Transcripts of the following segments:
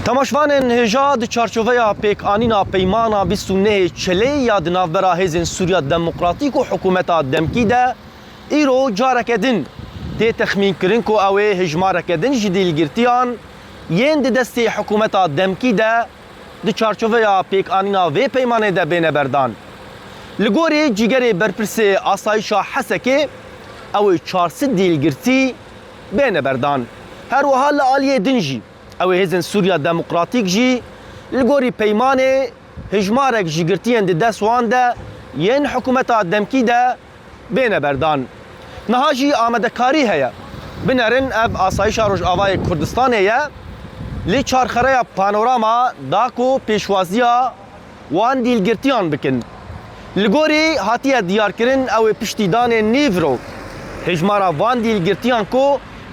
تماشوان هجا د چارچوبه پیکانینا پیمانا 29 چلی یا د ناوبرا هیزن سوریا دموکراتیک و حکومتا دمکی ده ایرو جارکدن تی تخمین کرن کو اوه هجمارکدن جدیلگرتیان ین د دست حکومتا دمکی ده د چارچوبه پیکانینا و پیمانه ده بین بردان لگوری جیگر برپرس آسایشا حسکه اوه 400 دیلگرتی بین بردان هر وحال آلیه دنجی او هزن سوریا دموکراتیک جی لگوری پیمانه هجمارک جیگرتین ده دست وان ده ین حکومتا دمکی ده بین بردان نها جی آمده کاری هیا بنرن اب آسایشا روش آوای کردستان هیا لی چارخره پانوراما داکو پیشوازیا وان دیلگرتیان بکن لگوری هاتیه دیار کرن او پشتیدان نیورو هجمارا وان دیلگرتیان کو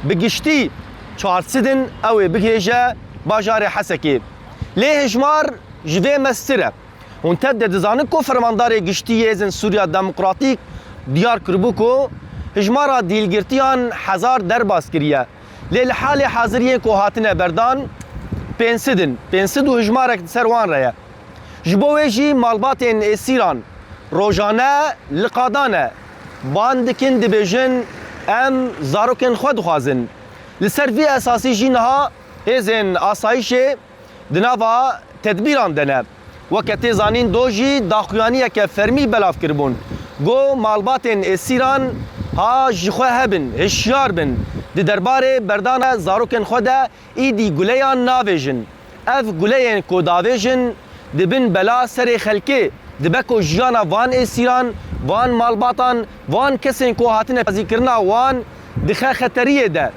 بگشتی 400 او بگیجه باجار حسکی لی هجمار جوه مستره اون تد دزانه کو فرماندار گشتی ازن سوریا دموکراتیک دیار کربو کو هجمارا دیلگرتیان هزار درباس کریه لی لحال حاضریه کو هاتنه بردان 500 و هجمارک سروان رایه جبوه جی مالباتین اسیران روزانه لقادانه باندکن دبیجن ام زاروکن خود خوازن لسر في اساسي جينها هزن آسایش دناوا تدبیران دنه وقتی زانین دوجی داخویانیه که فرمی بلاف کربون گو مالباتن اسیران ها جخوه هبن هشیار بن دی درباره بردان زاروکن خوده ایدی گلیان ناویجن اف گلیان کو داویجن دی بن بلا سر خلکه دی بکو جیانا وان اسیران وان مالباتان وان کسین کو هاتنه ذکرنا وان دخه خطریه ده